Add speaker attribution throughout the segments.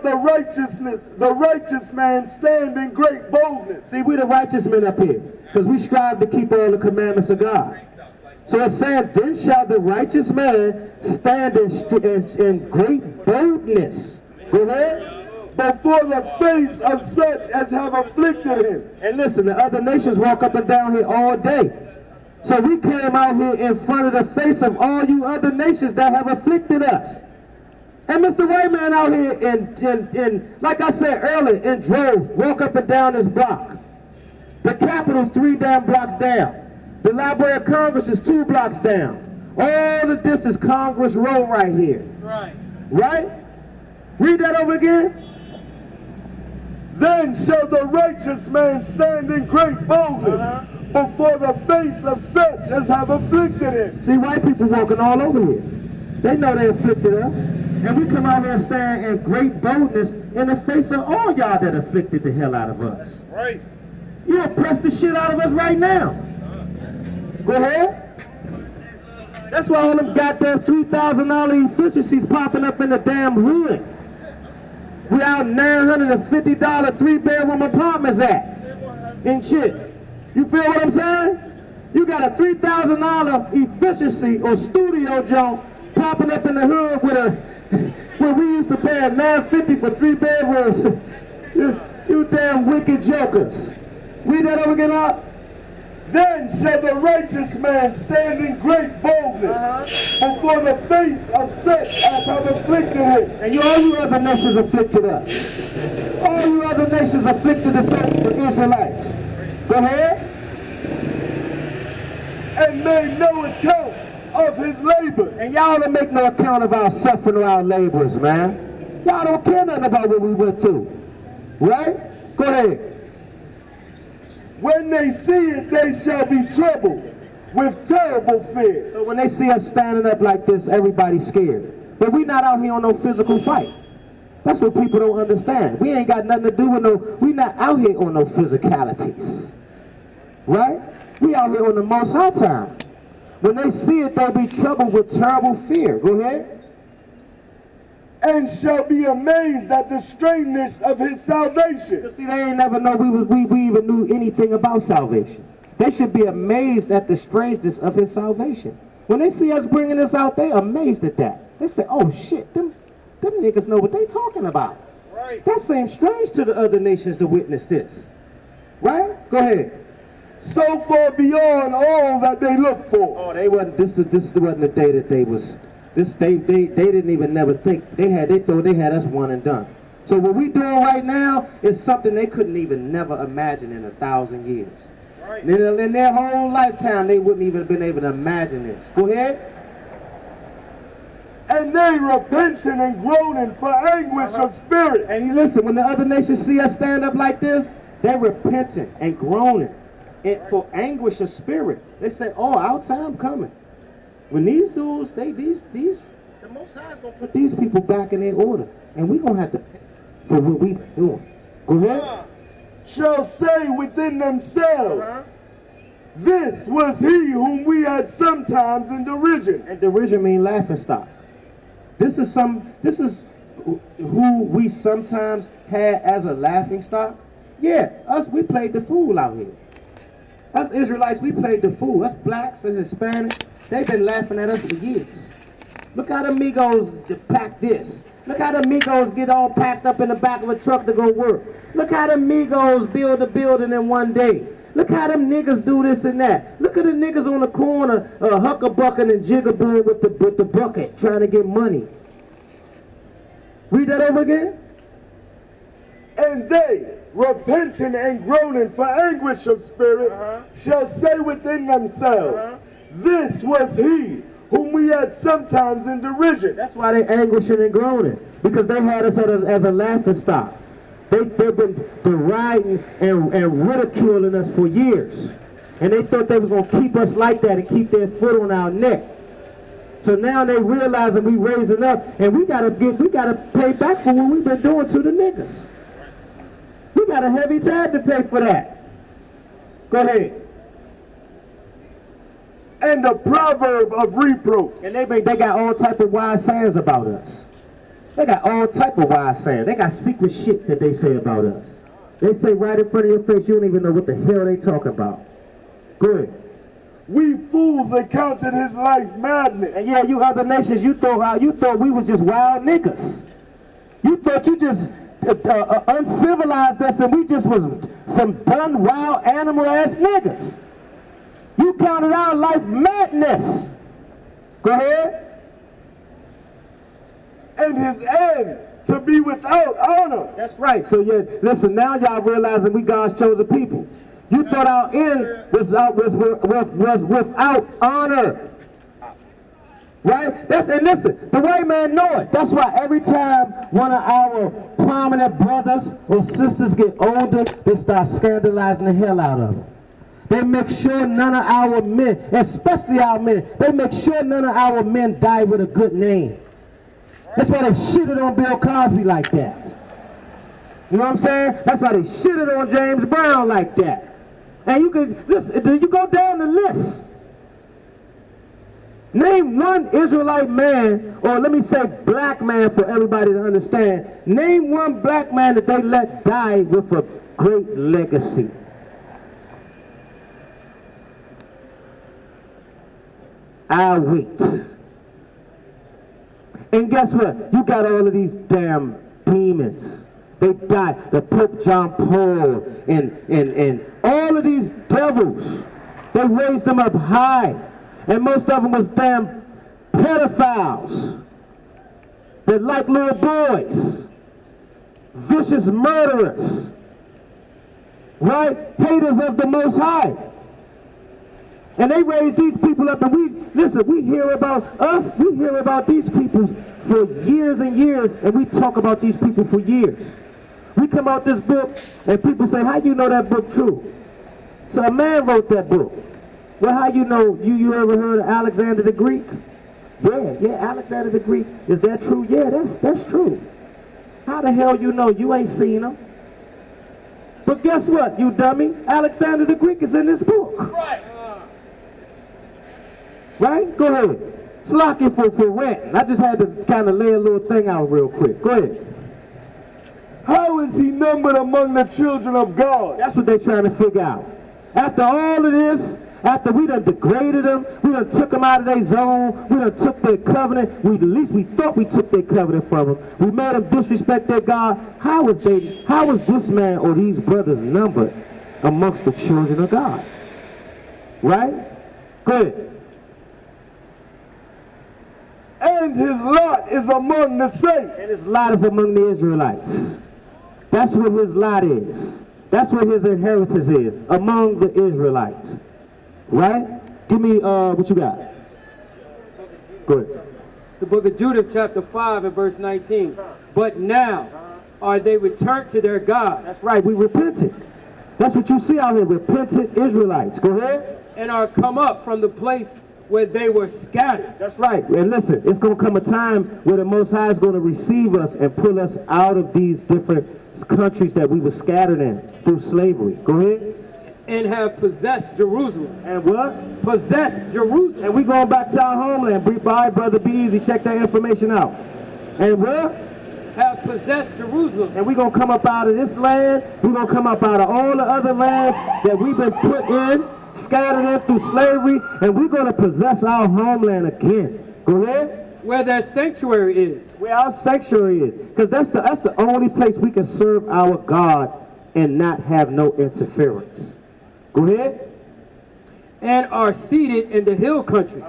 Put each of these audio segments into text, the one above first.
Speaker 1: the righteous man stand in great boldness.
Speaker 2: See, we the righteous men up here, because we strive to keep all the commandments of God. So it says, then shall the righteous man stand in great boldness. Go ahead.
Speaker 1: Before the face of such as have afflicted him.
Speaker 2: And listen, the other nations walk up and down here all day. So we came out here in front of the face of all you other nations that have afflicted us. And Mr. White Man out here in like I said earlier, in droves, walk up and down this block. The Capitol 3 damn blocks down. The Library of Congress is 2 blocks down. All of this is Congress Road right here.
Speaker 3: Right.
Speaker 2: Right? Read that over again.
Speaker 1: Then shall the righteous man stand in great boldness before the face of such as have afflicted him.
Speaker 2: See, white people walking all over here. They know they afflicted us. And we come out here and stand in great boldness in the face of all y'all that afflicted the hell out of us.
Speaker 3: Right.
Speaker 2: You oppress the shit out of us right now. Go ahead. That's why all them goddamn $3,000 efficiencies popping up in the damn hood. We out $950 3-bedroom apartments at. And shit. You feel what I'm saying? You got a $3,000 efficiency or studio joint popping up in the hood with a where we used to pay $950 for 3 bedrooms. You damn wicked jokers. Read that over again up.
Speaker 1: Then shall the righteous man stand in great boldness before the face of such as have afflicted him.
Speaker 2: And all you other nations afflicted us. All you other nations afflicted the Israelites. Go ahead.
Speaker 1: And made no account of his labor.
Speaker 2: And y'all don't make no account of our suffering or our labors, man. Y'all don't care nothing about what we went through. Right? Go ahead.
Speaker 1: When they see it, they shall be troubled with terrible fear.
Speaker 2: So when they see us standing up like this, everybody's scared. But we not out here on no physical fight. That's what people don't understand. We ain't got nothing to do with we not out here on no physicalities. Right? We out here on the Most High time. When they see it, they'll be troubled with terrible fear. Go ahead.
Speaker 1: And shall be amazed at the strangeness of his salvation.
Speaker 2: See, they ain't never know we even knew anything about salvation. They should be amazed at the strangeness of his salvation. When they see us bringing this out, they amazed at that. They say, oh shit, them niggas know what they talking about.
Speaker 3: Right.
Speaker 2: That seems strange to the other nations to witness this. Right? Go ahead.
Speaker 1: So far beyond all that they look for.
Speaker 2: Oh, they wasn't, this wasn't the day that they was, they didn't even never think, they thought they had us one and done. So what we doing right now is something they couldn't even never imagine in 1,000 years.
Speaker 3: Right.
Speaker 2: In their whole lifetime, they wouldn't even been able to imagine this. Go ahead.
Speaker 1: And they repenting and groaning for anguish of spirit.
Speaker 2: And you listen, when the other nations see us stand up like this, they're repenting and groaning for anguish of spirit. They say, oh, our time coming. When these dudes, the Most High is going to put these people back in their order. And we're going to have to pay for what we've been doing. Go ahead.
Speaker 1: Shall say within themselves, this was he whom we had sometimes in derision.
Speaker 2: And derision means laughing stock. This is who we sometimes had as a laughing stock. Yeah, we played the fool out here. Us Israelites, we played the fool. Us blacks and Hispanics, they've been laughing at us for years. Look how the Migos pack this. Look how the Migos get all packed up in the back of a truck to go work. Look how the Migos build a building in one day. Look how them niggas do this and that. Look at the niggas on the corner, huckabucking and jigabooing with the bucket, trying to get money. Read that over again.
Speaker 1: And they, repenting and groaning for anguish of spirit, shall say within themselves, this was he whom we had sometimes in derision.
Speaker 2: That's why they anguishing and groaning, because they had us as a laughing stock. They've been deriding and ridiculing us for years. And they thought they was going to keep us like that and keep their foot on our neck. So now they realizing we raising up, and we gotta pay back for what we've been doing to the niggas. We got a heavy tab to pay for that. Go ahead.
Speaker 1: And the proverb of reproach.
Speaker 2: And they got all type of wise sayings about us. They got all type of wild saying. They got secret shit that they say about us. They say right in front of your face, you don't even know what the hell they talking about. Go ahead.
Speaker 1: We fools that counted his life madness.
Speaker 2: And yeah, you other nations, you thought we was just wild niggas. You thought you just uncivilized us and we just was some done wild animal ass niggas. You counted our life madness. Go ahead.
Speaker 1: And his end to be without honor.
Speaker 2: That's right. So yeah, listen, now y'all realizing we God's chosen people. You thought our end was without honor. Right? And listen, the white man know it. That's why every time one of our prominent brothers or sisters get older, they start scandalizing the hell out of them. They make sure none of our men, especially our men, they make sure none of our men die with a good name. That's why they shitted on Bill Cosby like that. You know what I'm saying? That's why they shitted on James Brown like that. And you can, listen, you go down the list. Name one Israelite man, or let me say black man for everybody to understand. Name one black man that they let die with a great legacy. I'll wait. And guess what? You got all of these damn demons. They died. The Pope John Paul and all of these devils. They raised them up high. And most of them was damn pedophiles that like little boys. Vicious murderers. Right? Haters of the Most High. And they raise these people up, and we hear about us, we hear about these people for years and years, and we talk about these people for years. We come out this book, and people say, how you know that book true? So a man wrote that book. Well, how you know, you ever heard of Alexander the Greek? Yeah, Alexander the Greek. Is that true? Yeah, that's true. How the hell you know? You ain't seen him. But guess what, you dummy? Alexander the Greek is in this book.
Speaker 1: Right.
Speaker 2: Right? Go ahead. It's locking for rent. I just had to kind of lay a little thing out real quick. Go ahead.
Speaker 1: How is he numbered among the children of God?
Speaker 2: That's what they're trying to figure out. After all of this, after we done degraded them, we done took them out of their zone, we done took their covenant, at least we thought we took their covenant from them, we made them disrespect their God, how is this man or these brothers numbered amongst the children of God? Right? Go ahead.
Speaker 1: And his lot is among the saints.
Speaker 2: And his lot is among the Israelites. That's what his lot is. That's what his inheritance is, among the Israelites. Right? Give me, what you got? Go ahead.
Speaker 3: It's the book of Judith, chapter 5 and verse 19. But now are they returned to their God.
Speaker 2: That's right, we repented. That's what you see out here, repentant Israelites. Go ahead.
Speaker 3: And are come up from the place where they were scattered.
Speaker 2: That's right. And listen, it's going to come a time where the Most High is going to receive us and pull us out of these different countries that we were scattered in through slavery. Go ahead.
Speaker 3: And have possessed Jerusalem.
Speaker 2: And what?
Speaker 3: Possessed Jerusalem.
Speaker 2: And we going back to our homeland. Bye, brother, be easy. Check that information out. And what?
Speaker 3: Have possessed Jerusalem.
Speaker 2: And we're going to come up out of this land. We're going to come up out of all the other lands that we've been put in, scattered in through slavery, and we're going to possess our homeland again. Go ahead.
Speaker 3: Where their sanctuary is.
Speaker 2: Where our sanctuary is. Because that's the only place we can serve our God and not have no interference. Go ahead.
Speaker 3: And are seated in the hill country.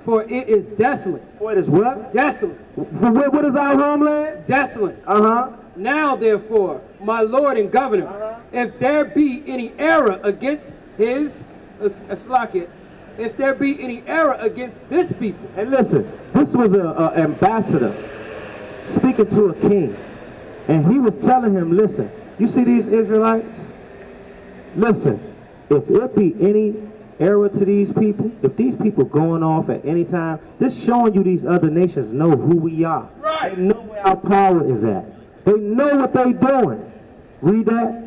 Speaker 3: For it is desolate.
Speaker 2: For it is what?
Speaker 3: Desolate.
Speaker 2: For what is our homeland?
Speaker 3: Desolate.
Speaker 2: Uh-huh.
Speaker 3: Now, therefore, my Lord and Governor, if there be any error against his, if there be any error against this people.
Speaker 2: And listen, this was an ambassador speaking to a king. And he was telling him, listen, you see these Israelites? Listen, if there be any error to these people, if these people going off at any time, this showing you these other nations know who we are.
Speaker 1: Right.
Speaker 2: They know where our power is at. They know what they're doing. Read that.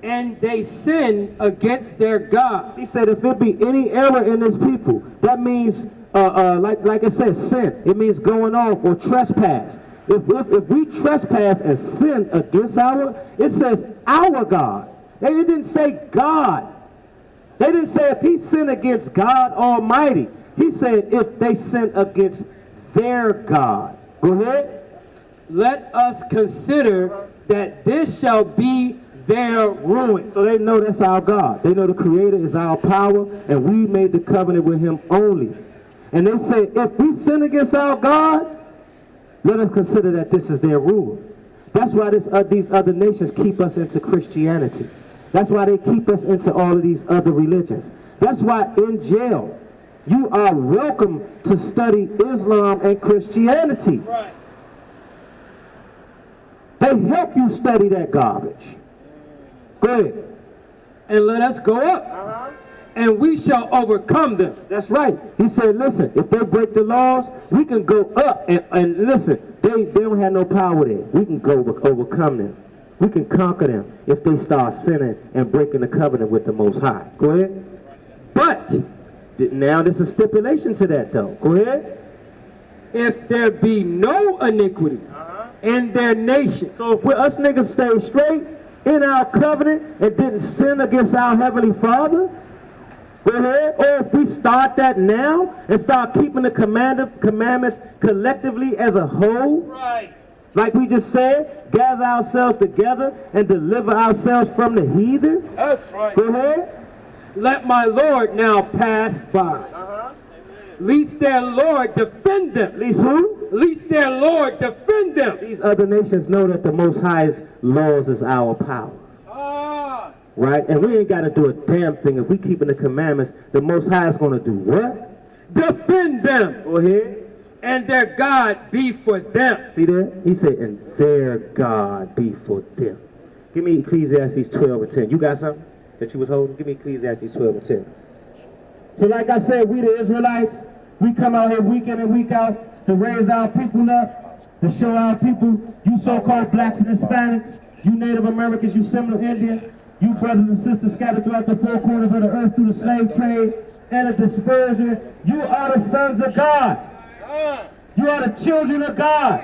Speaker 3: And they sin against their God.
Speaker 2: He said if there be any error in this people, that means, like I said, sin. It means going off or trespass. If we trespass and sin against it says our God. It didn't say God. They didn't say if he sinned against God Almighty. He said if they sin against their God. Go ahead.
Speaker 3: Let us consider that this shall be their ruin.
Speaker 2: So they know that's our God. They know the Creator is our power, and we made the covenant with him only. And they say, if we sin against our God, let us consider that this is their ruin. That's why these other nations keep us into Christianity. That's why they keep us into all of these other religions. That's why in jail, you are welcome to study Islam and Christianity.
Speaker 3: Right.
Speaker 2: They help you study that garbage. Go ahead.
Speaker 3: And let us go up, and we shall overcome them.
Speaker 2: That's right. He said, listen, if they break the laws, we can go up. And listen, they don't have no power there. We can go overcome them. We can conquer them if they start sinning and breaking the covenant with the Most High. Go ahead. But, now there's a stipulation to that, though. Go ahead.
Speaker 3: If there be no iniquity in their nation.
Speaker 2: So if us niggas stay straight in our covenant and didn't sin against our Heavenly Father, go ahead. Or if we start that now and start keeping the commandments collectively as a whole,
Speaker 3: Right.
Speaker 2: like we just said, gather ourselves together and deliver ourselves from the heathen.
Speaker 1: That's right.
Speaker 2: Go ahead.
Speaker 3: Let my Lord now pass by. Lest their Lord defend them.
Speaker 2: At least who?
Speaker 3: Lest their Lord defend them.
Speaker 2: These other nations know that the Most High's laws is our power. Right? And we ain't got to do a damn thing. If we keeping the commandments, the Most High is going to do what?
Speaker 3: Defend them.
Speaker 2: Go ahead.
Speaker 3: And their God be for them.
Speaker 2: See that? He said, and their God be for them. Give me Ecclesiastes 12 and 10. You got something that you was holding? Give me Ecclesiastes 12 and 10. So like I said, we the Israelites, we come out here week in and week out to raise our people up, to show our people, you so-called blacks and Hispanics, you Native Americans, you Seminole Indians, you brothers and sisters scattered throughout the four corners of the earth through the slave trade and the dispersion, you are the sons of God. You are the children of God.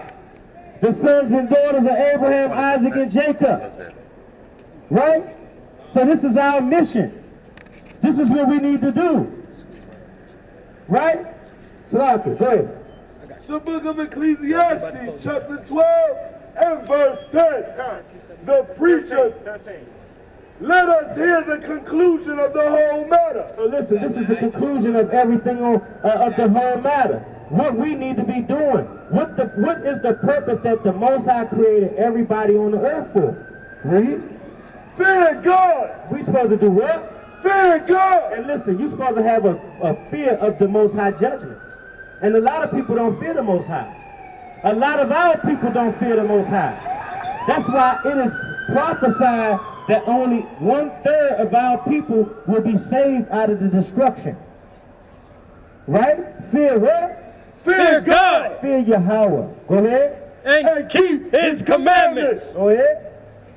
Speaker 2: The sons and daughters of Abraham, Isaac, and Jacob. Right? So this is our mission. This is what we need to do. Right? Salaki, go ahead.
Speaker 1: The book of Ecclesiastes, chapter 12 and verse 10. The preacher, let us hear the conclusion of the whole matter.
Speaker 2: So listen, this is the conclusion of everything of the whole matter. What we need to be doing. What is the purpose that the Most High created everybody on the earth for? Read.
Speaker 1: Fear God.
Speaker 2: We supposed to do what?
Speaker 1: Fear God.
Speaker 2: And listen, you're supposed to have a fear of the Most High judgments. And a lot of people don't fear the Most High. A lot of our people don't fear the Most High. That's why it is prophesied that only 1/3 of our people will be saved out of the destruction. Right? Fear what?
Speaker 1: Fear God.
Speaker 2: Fear Yahweh. Go ahead.
Speaker 1: And keep his commandments.
Speaker 2: Go ahead.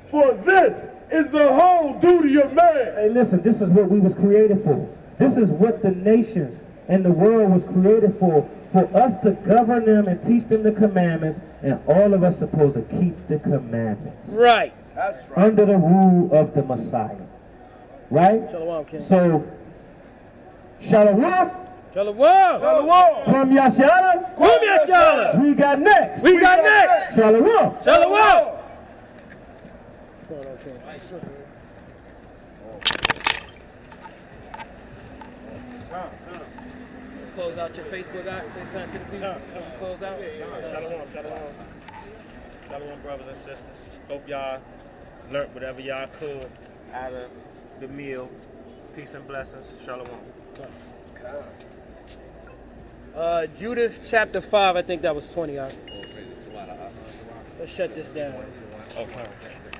Speaker 1: For this is the whole duty of man.
Speaker 2: Hey, listen, this is what we was created for. This is what the nations and the world was created for us to govern them and teach them the commandments, and all of us supposed to keep the commandments.
Speaker 3: Right.
Speaker 1: That's right.
Speaker 2: Under the rule of the Messiah. Right?
Speaker 3: Shalom, King.
Speaker 2: So, Shalom,
Speaker 3: Shalom.
Speaker 1: Shalom.
Speaker 2: Kwam Yashala,
Speaker 3: Kwam Yashala.
Speaker 2: we got next.
Speaker 3: We got next.
Speaker 2: Shalom.
Speaker 3: Shalom.
Speaker 4: What's going on, King? Close out your Facebook out. Say something to the people. Close out.
Speaker 5: Shalom, shalom. Shalom, brothers and sisters. Hope y'all learned whatever y'all could out of the meal. Peace and blessings. Shalom.
Speaker 4: Judith chapter 5, I think that was 20. Let's shut this down.
Speaker 5: Okay.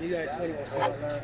Speaker 4: You got 20%.